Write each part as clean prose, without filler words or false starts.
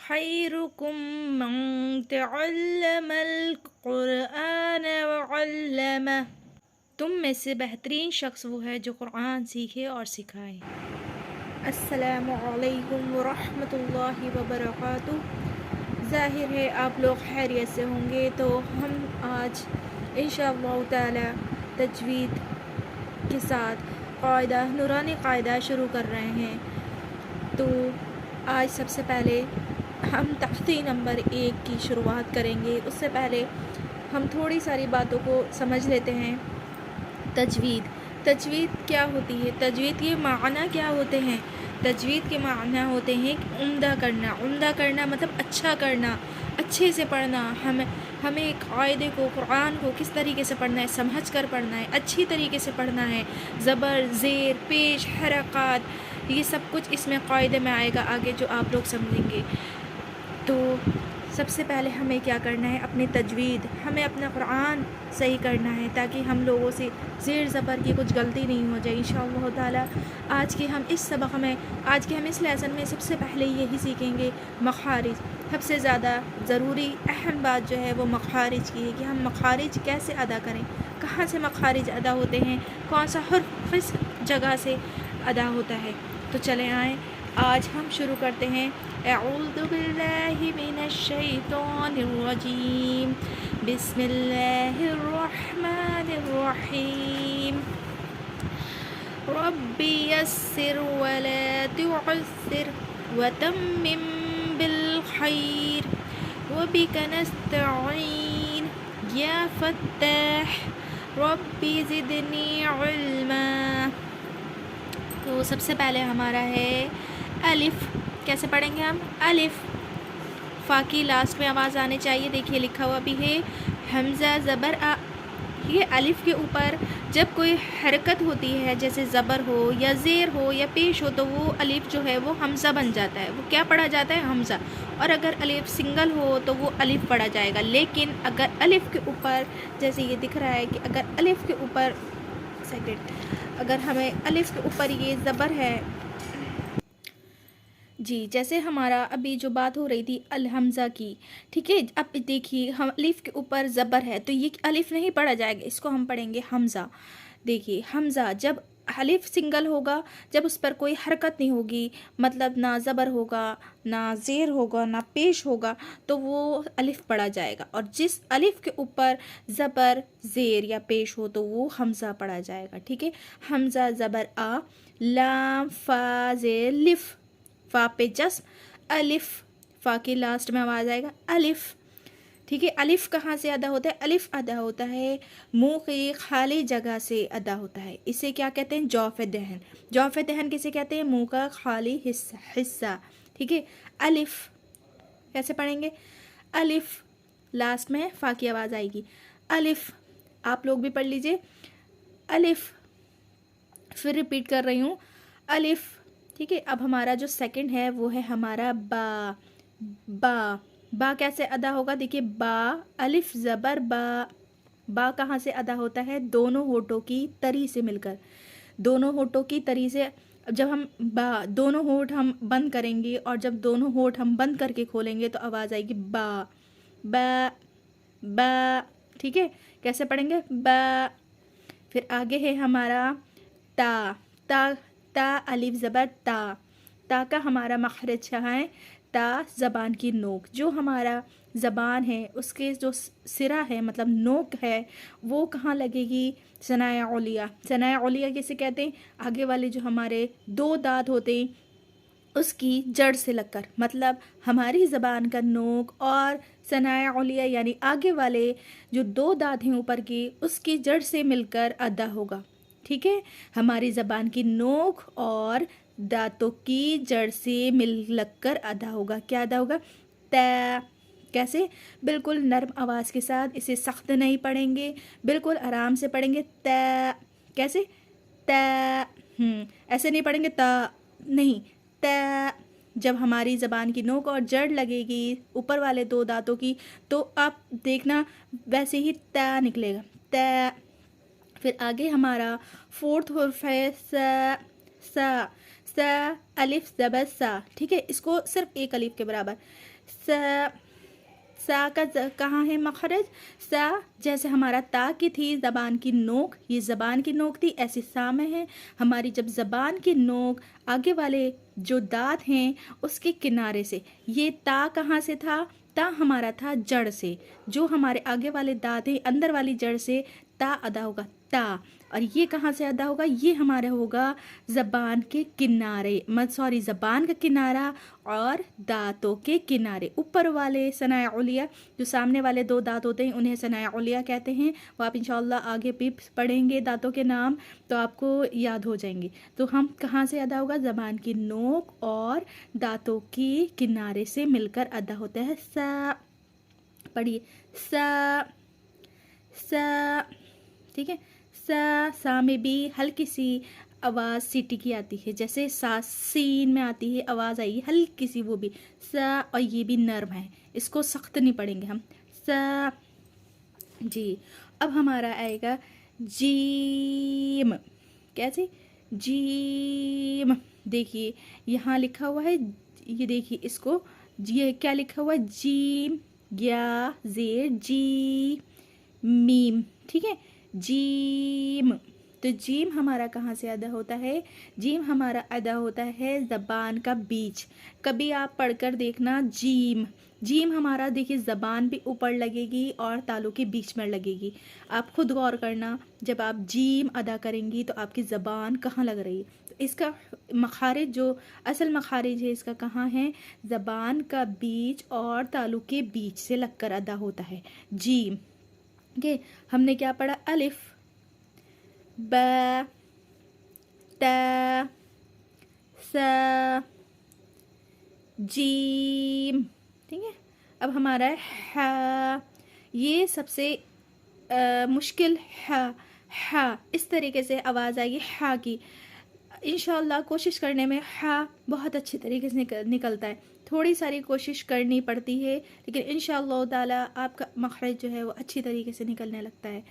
खैरुकुम मन तअल्लमल कुरआन व अल्लमह। तुम में से बेहतरीन शख्स वो है जो कुरान सीखे और सिखाए। अस्सलामु अलैकुम व रहमतुल्लाहि व बरकातुहू। ज़ाहिर है आप लोग खैरियत से होंगे। तो हम आज इंशाअल्लाह ताला तजवीद के साथ कायदा नूरानी कायदा शुरू कर रहे हैं। तो आज सबसे पहले हम तख्ती नंबर 1 की शुरुआत करेंगे। उससे पहले हम थोड़ी सारी बातों को समझ लेते हैं। तजवीद तजवीद क्या होती है? तजवीद के माना क्या होते हैं? तजवीद के माना होते हैं उम्दा करना। उम्दा करना मतलब अच्छा करना, अच्छे से पढ़ना। हमें कायदे को, कुरान को किस तरीके से पढ़ना है, समझ कर पढ़ना है, अच्छी तरीके से पढ़ना है। ज़बर, ज़ेर, पेश, हरकत, ये सब कुछ इसमें कायदे में आएगा आगे, जो आप लोग समझेंगे। तो सबसे पहले हमें क्या करना है? अपनी तजवीद, हमें अपना कुरान सही करना है ताकि हम लोगों से ज़ेर ज़बर की कुछ गलती नहीं हो जाए इंशाअल्लाह ताला। आज के हम इस लेसन में सबसे पहले यही सीखेंगे मखारिज। सबसे ज़्यादा ज़रूरी अहम बात जो है वो मखारिज की है कि हम मखारिज कैसे अदा करें, कहाँ से मखारिज अदा होते हैं, कौन सा हर्फ किस जगह से अदा होता है। तो चले आएँ, आज हम शुरू करते हैं। अऊज़ु बिल्लाहि मिनश शैतानिर रजीम, बिस्मिल्लाहिर रहमानिर रहीम। रब्बी यस्सिर वला तुअस्सिर वतम्मिम बिल खैर वबिका नस्तईन या फत्ताह रब्बी ज़िदनी इल्मा। तो सबसे पहले हमारा है अलिफ। कैसे पढ़ेंगे हम? अलिफ, फ़ा की लास्ट में आवाज़ आनी चाहिए। देखिए लिखा हुआ भी है हमज़ा ज़बर आ। ये अलिफ के ऊपर जब कोई हरकत होती है, जैसे ज़बर हो या ज़ेर हो या पेश हो, तो वो अलिफ जो है वो हमज़ा बन जाता है। वो क्या पढ़ा जाता है? हमज़ा। और अगर अलिफ सिंगल हो तो वो अलिफ पढ़ा जाएगा। लेकिन अगर अलिफ के ऊपर, जैसे ये दिख रहा है कि अगर अलिफ के ऊपर अगर हमें अलिफ के ऊपर ये ज़बर है जी, जैसे हमारा अभी जो बात हो रही थी अल हमज़ा की, ठीक है। अब देखिए हम अलिफ के ऊपर ज़बर है तो ये अलिफ नहीं पढ़ा जाएगा, इसको हम पढ़ेंगे हमज़ा। देखिए हमज़ा जब अलिफ सिंगल होगा, जब उस पर कोई हरकत नहीं होगी, मतलब ना ज़बर होगा, ना ज़ेर होगा, ना पेश होगा, तो वो अलिफ पढ़ा जाएगा। और जिस अलिफ के ऊपर ज़बर, ज़ेर या पेश हो तो वो हमज़ा पढ़ा जाएगा, ठीक है। हमज़ा ज़बर आ, लाम फ़ा ज़ेर लिफ, फ़ा पे जस्म, अलिफ, फ़ा के लास्ट में आवाज़ आएगा अलिफ, ठीक है। अलिफ कहाँ से अदा होता है? अलिफ अदा होता है मुंह की खाली जगह से अदा होता है। इसे क्या कहते हैं? जौफ़ दहन। जौफ़ दहन किसे कहते हैं? मुंह का खाली हिस्सा, ठीक है। अलिफ कैसे पढ़ेंगे? अलिफ लास्ट में फ़ा की आवाज़ आएगी। अलिफ, आप लोग भी पढ़ लीजिए अलिफ। फिर रिपीट कर रही हूँ अलिफ, ठीक है। अब हमारा जो सेकंड है वो है हमारा बा। बा, बा कैसे अदा होगा? देखिए बा, अलिफ ज़बर बा। बा कहाँ से अदा होता है? दोनों होठों की तरी से मिलकर। दोनों होठों की तरी से जब हम बा, दोनों होठ हम बंद करेंगे और जब दोनों होठ हम बंद करके खोलेंगे तो आवाज़ आएगी बा, बा, बा, ठीक है। कैसे पढ़ेंगे? बा। फिर आगे है हमारा ता। ता, ता अलिफ ज़बर ता। ता का हमारा मखरज है ता, ज़बान की नोक। जो हमारा ज़बान है उसके जो सिरा है, मतलब नोक है, वो कहाँ लगेगी? सनाया ओलिया। सनाया ओलिया किसे कहते हैं? आगे वाले जो हमारे दो दांत होते हैं उसकी जड़ से लगकर, मतलब हमारी ज़बान का नोक और सनाया ओलिया यानी आगे वाले जो दो दांत हैं ऊपर की, उसकी जड़ से मिलकर अदा होगा, ठीक है। हमारी ज़बान की नोक और दांतों की जड़ से मिल लगकर अदा होगा। क्या अदा होगा? ता। कैसे? बिल्कुल नर्म आवाज़ के साथ, इसे सख्त नहीं पढ़ेंगे, बिल्कुल आराम से पढ़ेंगे। ता। कैसे? ता। ऐसे नहीं पढ़ेंगे ता, नहीं, ता। जब हमारी ज़बान की नोक और जड़ लगेगी ऊपर वाले दो दांतों की, तो आप देखना वैसे ही ता निकलेगा, ता। फिर आगे हमारा फोर्थ हर्फ है सा। सा, सा, अलिफ ज़बर सा, ठीक है, इसको सिर्फ एक अलिफ के बराबर। सा, सा का कहाँ है मखरज? सा जैसे हमारा ता की थी ज़बान की नोक, ये ज़बान की नोक थी, ऐसी सा में है हमारी। जब ज़बान की नोक आगे वाले जो दांत हैं उसके किनारे से, ये ता कहाँ से था? ता हमारा था जड़ से, जो हमारे आगे वाले दांत हैं अंदर वाली जड़ से ता अदा होगा, ता। और ये कहाँ से अदा होगा? ये हमारा होगा ज़बान के किनारे, मत सॉरी ज़बान का किनारा और दांतों के किनारे, ऊपर वाले सनाया उलिया, जो सामने वाले दो दांत होते हैं उन्हें सनाया उलिया कहते हैं। वो आप इंशाल्लाह आगे भी पढ़ेंगे दांतों के नाम तो आपको याद हो जाएंगे। तो हम कहाँ से अदा होगा? ज़बान की नोक और दांतों के किनारे से मिलकर अदा होता है। सा, पढ़िए, सा, सा, ठीक है। सा में भी हल्की सी आवाज़ सीटी की आती है, जैसे सा सीन में आती है आवाज़ आई हल्की सी, वो भी सा, और ये भी नर्म है, इसको सख्त नहीं पढ़ेंगे हम। सा जी। अब हमारा आएगा जीम, कैसे? जीम, देखिए यहाँ लिखा हुआ है, ये देखिए इसको, ये क्या लिखा हुआ है? जीम, या जेर, जी मीम, ठीक है, जीम। तो जीम हमारा कहाँ से अदा होता है? जीम हमारा अदा होता है ज़बान का बीच। कभी आप पढ़कर देखना जीम, जीम हमारा देखिए ज़बान भी ऊपर लगेगी और तालू के बीच में लगेगी। आप खुद गौर करना, जब आप जीम अदा करेंगी तो आपकी ज़बान कहाँ लग रही है। तो इसका मखारिज, जो असल मखारिज है इसका कहाँ है? ज़बान का बीच और तालू के बीच से लगकर अदा होता है जीम। ओके, हमने क्या पढ़ा? अलिफ, ब, ता, सा, जीम, ठीक है। अब हमारा है हा, ये सबसे मुश्किल हा, इस तरीके से आवाज़ आएगी हा की। इंशाल्लाह कोशिश करने में हा बहुत अच्छी तरीके से निकलता है, थोड़ी सारी कोशिश करनी पड़ती है, लेकिन इंशाअल्लाह ताला आपका मखरज जो है वो अच्छी तरीके से निकलने लगता है।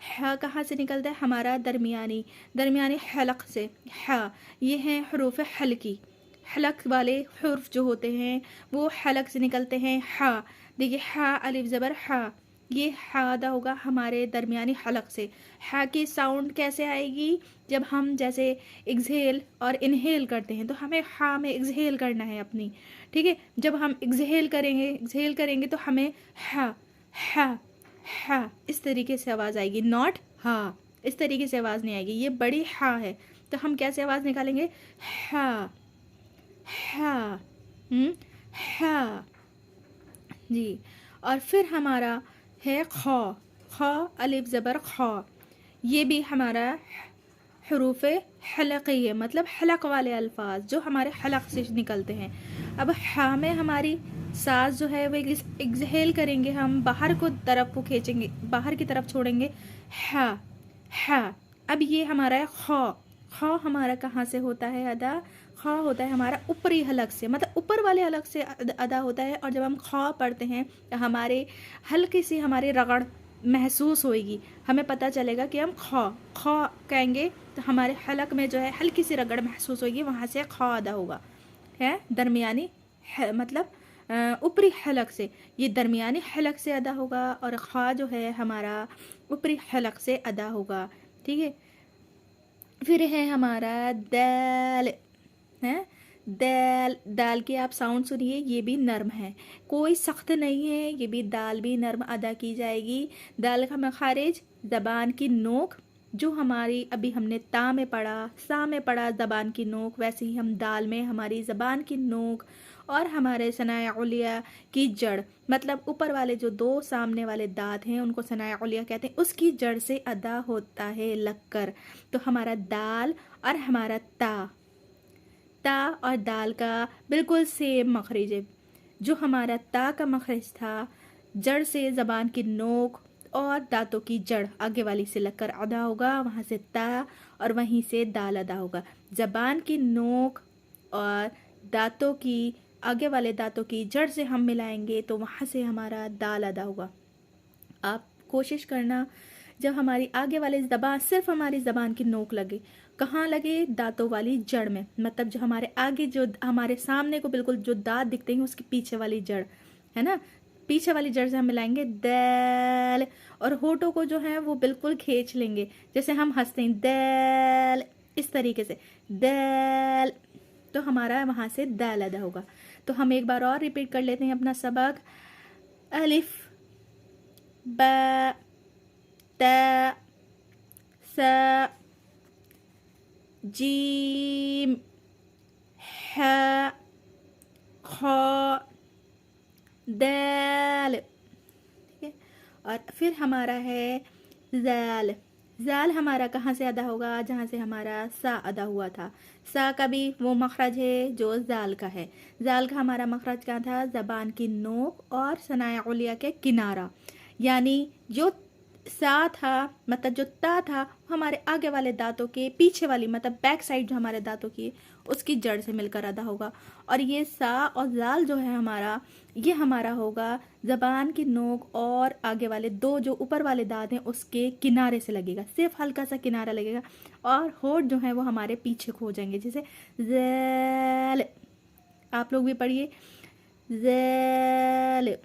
हा कहाँ से निकलता है? हमारा दरमियानी हलक से। हा, ये हैं हरूफ हल्की, हलक वाले हुर्फ जो होते हैं वो हलक से निकलते हैं। हा, देखिए हा अलिफ ज़बर हा, ये हा अदा होगा हमारे दरमियानी हलक से। हा की साउंड कैसे आएगी? जब हम जैसे एक्सहेल और इनहेल करते हैं तो हमें हा में एक्सहेल करना है अपनी, ठीक है। जब हम एक्सहेल करेंगे तो हमें हा हा हा इस तरीके से आवाज़ आएगी, नॉट हा, इस तरीके से आवाज़ नहीं आएगी। ये बड़ी हा है तो हम कैसे आवाज़ निकालेंगे? हा हा, हा जी। और फिर हमारा है खौ, खौ अलिफ ज़बर खौ, ये भी हमारा हरूफ हलक़ी है, मतलब हलक वाले अल्फाज जो हमारे हलक से निकलते हैं। अब हा में हमारी सांस जो है वो एक्सहेल करेंगे, हम बाहर को तरफ को खींचेंगे, बाहर की तरफ छोड़ेंगे, हा हा। अब ये हमारा है खौ, खौ हमारा कहाँ से होता है अदा? खौ होता है हमारा ऊपरी हलक से, मतलब ऊपर वाले हलक से अदा होता है। और जब हम खौ पढ़ते हैं तो हमारे हल्की सी हमारी रगड़ महसूस होएगी, हमें पता चलेगा कि हम खौ खौ कहेंगे तो हमारे हलक में जो है हल्की सी रगड़ महसूस होगी, वहाँ से खौ अदा होगा, है दरमियानी मतलब ऊपरी हलक से, ये दरमियानी हलक से अदा होगा और खा जो है हमारा ऊपरी हलक से अदा होगा, ठीक है। फिर है हमारा दाल, है दाल, दाल के आप साउंड सुनिए, ये भी नर्म है, कोई सख्त नहीं है, ये भी दाल भी नर्म अदा की जाएगी। दाल का मखारिज ज़बान की नोक, जो हमारी अभी हमने ता में पढ़ा, सा में पढ़ा ज़बान की नोक, वैसे ही हम दाल में हमारी ज़बान की नोक और हमारे सनाया उलिया की जड़, मतलब ऊपर वाले जो दो सामने वाले दांत हैं उनको सनाया उलिया कहते हैं, उसकी जड़ से अदा होता है लगकर। तो हमारा दाल और हमारा ता, ता और दाल का बिल्कुल सेम मखरज है। जो हमारा ता का मखरज था जड़ से ज़बान की नोक और दांतों की जड़ आगे वाली से लगकर अदा होगा, वहाँ से ता और वहीं से दाल अदा होगा। ज़बान की नोक और दांतों की आगे वाले दांतों की जड़ से हम मिलाएंगे तो वहाँ से हमारा दाल अदा होगा। आप कोशिश करना जब हमारी आगे वाले ज़बान, सिर्फ हमारी ज़बान की नोक लगे, कहाँ लगे? दांतों वाली जड़ में, मतलब जो हमारे आगे, जो हमारे सामने को बिल्कुल जो दांत दिखते हैं उसकी पीछे वाली जड़ है ना, पीछे वाली जड़ से हम मिलाएंगे दैल, और होठों को जो है वो बिल्कुल खींच लेंगे, जैसे हम हंसते हैं दैल, इस तरीके से दैल, तो हमारा वहाँ से दैल अदा होगा। तो हम एक बार और रिपीट कर लेते हैं अपना सबक। अलिफ, बा, ता, सा, जीम, हा, खा, दाल, ठीक है। और फिर हमारा है ज़ाल। ज़ाल हमारा कहाँ से अदा होगा? जहाँ से हमारा सा अदा हुआ था। सा का भी वो मखरज है जो ज़ाल का है। ज़ाल का हमारा मखरज कहाँ था? ज़बान की नोक और सनाया उलिया के किनारा, यानी जो सा था, मतलब जो ता था, हमारे आगे वाले दांतों के पीछे वाली, मतलब बैक साइड जो हमारे दांतों की उसकी जड़ से मिलकर अदा होगा। और ये सा और ज़ाल जो है हमारा, ये हमारा होगा ज़बान की नोक और आगे वाले दो जो ऊपर वाले दांत हैं उसके किनारे से लगेगा, सिर्फ हल्का सा किनारा लगेगा, और होठ जो है वो हमारे पीछे खो जाएंगे, जैसे ज़ैल। आप लोग भी पढ़िए ज़ैल,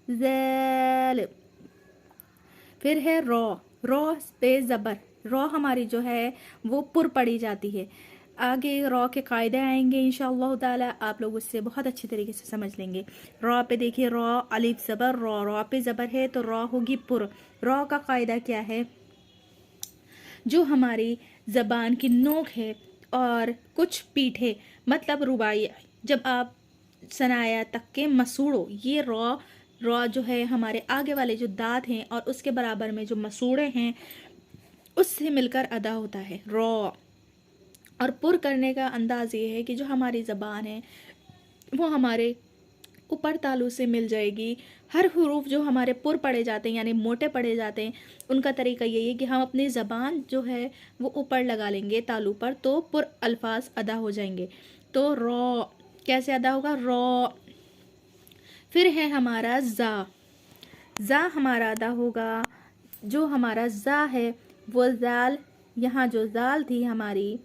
ज़ैल। फिर है रॉ। रॉ पे ज़बर, रॉ हमारी जो है वो पुर पड़ी जाती है। आगे रॉ के कायदे आएंगे इंशाअल्लाह ताला, आप लोग उससे बहुत अच्छी तरीके से समझ लेंगे। रॉ पे देखिए, रॉ अलिफ ज़बर रॉ, रॉ पे ज़बर है तो रॉ होगी पुर। रॉ का कायदा क्या है? जो हमारी ज़बान की नोक है और कुछ पीठे, मतलब रुबाई, जब आप सनाया तक के मसूड़ो, ये रॉ, रॉ जो है हमारे आगे वाले जो दांत हैं और उसके बराबर में जो मसूड़े हैं उससे मिलकर अदा होता है रॉ। और पुर करने का अंदाज़ ये है कि जो हमारी ज़बान है वो हमारे ऊपर तालू से मिल जाएगी। हर हुरूफ जो हमारे पुर पड़े जाते हैं यानी मोटे पड़े जाते हैं, उनका तरीका यही है कि हम अपनी ज़बान जो है वो ऊपर लगा लेंगे तालू पर, तो पुर अल्फाज अदा हो जाएंगे। तो रॉ कैसे अदा होगा? रॉ। फिर है हमारा ज़ा। ज़ा हमारा अदा होगा, जो हमारा ज़ा है वो ज़ाल, यहाँ जो ज़ाल थी हमारी,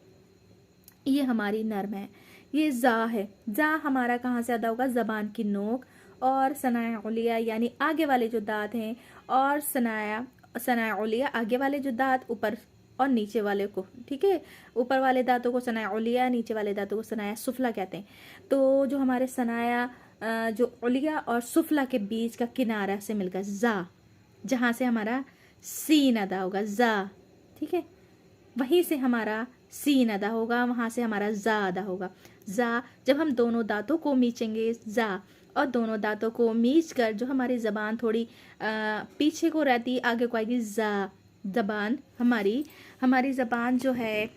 ये हमारी नर्म है, ये ज़ा है। ज़ा हमारा कहाँ से अदा होगा? ज़बान की नोक और सनाया उलिया, यानी आगे वाले जो दांत हैं, और सनाया उलिया आगे वाले जो दांत ऊपर और नीचे वाले को, ठीक है, ऊपर वाले दांतों को सनाया उलिया, नीचे वाले दांतों को सनाया सुफला कहते हैं। तो जो हमारे सनाया जो उलिया और सुफला के बीच का किनारा से मिलकर ज़ा, जहाँ से हमारा सीन अदा होगा ज़ा, ठीक है, वहीं से हमारा सीन अदा होगा, वहाँ से हमारा ज़ा अदा होगा। ज़ा, जब हम दोनों दांतों को मीचेंगे ज़ा, और दोनों दांतों को मीच कर जो हमारी ज़बान थोड़ी पीछे को रहती, आगे को आएगी ज़ा। ज़बान हमारी ज़बान जो है,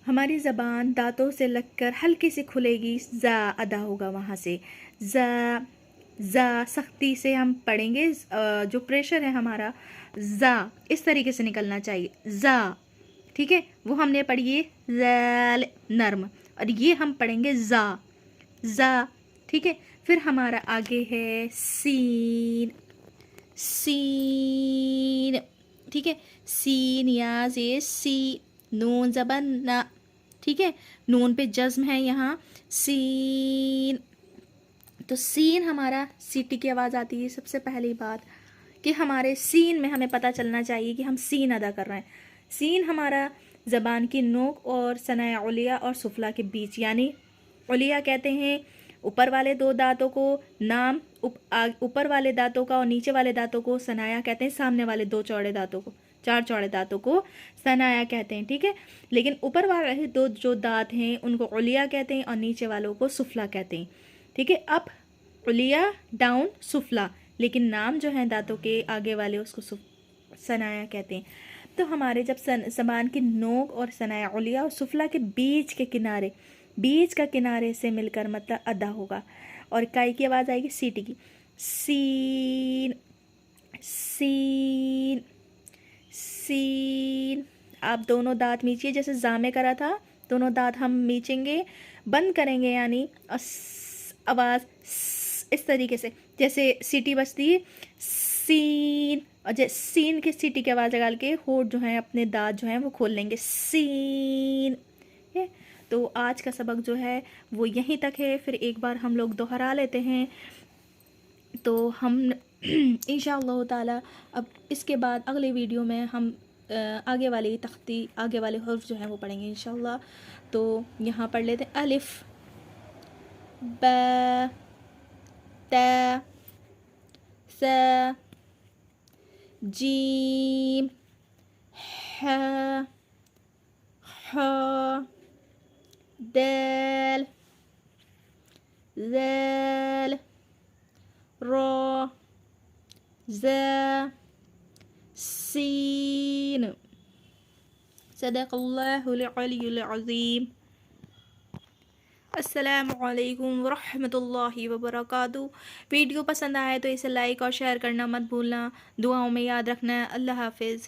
हमारी ज़बान दांतों से लगकर हल्की से खुलेगी, ज़ा अदा होगा वहाँ से। ज़ा, ज़ा सख्ती से हम पढ़ेंगे, जो प्रेशर है हमारा ज़ा इस तरीके से निकलना चाहिए, ज़ा, ठीक है। वो हमने पढ़ी है ज़ैल नर्म, और ये हम पढ़ेंगे ज़ा, ज़ा, ठीक है। फिर हमारा आगे है सीन। सीन, ठीक है, सीन या से सी, नून ज़बन ना, ठीक है, नून पे जज्म है यहाँ, सीन। तो सीन हमारा सीटी की आवाज़ आती है। सबसे पहली बात कि हमारे सीन में हमें पता चलना चाहिए कि हम सीन अदा कर रहे हैं। सीन हमारा ज़बान की नोक और सनाया उलिया और सुफला के बीच, यानी उलिया कहते हैं ऊपर वाले दो दांतों को, नाम ऊपर वाले दांतों का, और नीचे वाले दांतों को सनाया कहते हैं, सामने वाले दो चौड़े दांतों को, चार चौड़े दांतों को सनाया कहते हैं, ठीक है। लेकिन ऊपर वाले दो जो दांत हैं उनको उलिया कहते हैं और नीचे वालों को सुफला कहते हैं, ठीक है। अब उलिया डाउन सुफला, लेकिन नाम जो है दांतों के आगे वाले उसको सनाया कहते हैं। तो हमारे जब ज़बान की नोक और सनाया उलिया और सुफला के बीच के किनारे, बीच का किनारे से मिलकर मतलब अदा होगा, और काई की आवाज़ आएगी सीटी की, सीन, सीन, सीन। आप दोनों दांत मीचिए जैसे जामे करा था, दोनों दांत हम मीचेंगे, बंद करेंगे, यानी आवाज़ इस तरीके से, जैसे सीटी बजती है सीन, और जैसे सीन की सीटी की आवाज़ लगा के होठ जो है अपने दांत जो हैं वो खोल लेंगे, सीन है। तो आज का सबक जो है वो यहीं तक है, फिर एक बार हम लोग दोहरा लेते हैं। तो हम इंशाअल्लाह ताला अब इसके बाद अगले वीडियो में हम आगे वाली तख्ती, आगे वाले हर्फ जो हैं वो पढ़ेंगे इंशाअल्लाह। तो यहाँ पढ़ लेते हैं अलिफ, बा, ता, सा, जीम, हा, हा, दाल, ज़ाल, रा, ज़ा, सीन। सदक़ल्लाहुल अलियुल अज़ीम। अस्सलामुअलैकुम वरहमतुल्लाहि वबरकातुहू। वीडियो पसंद आए तो इसे लाइक और शेयर करना मत भूलना। दुआओं में याद रखना। अल्लाह हाफ़िज़।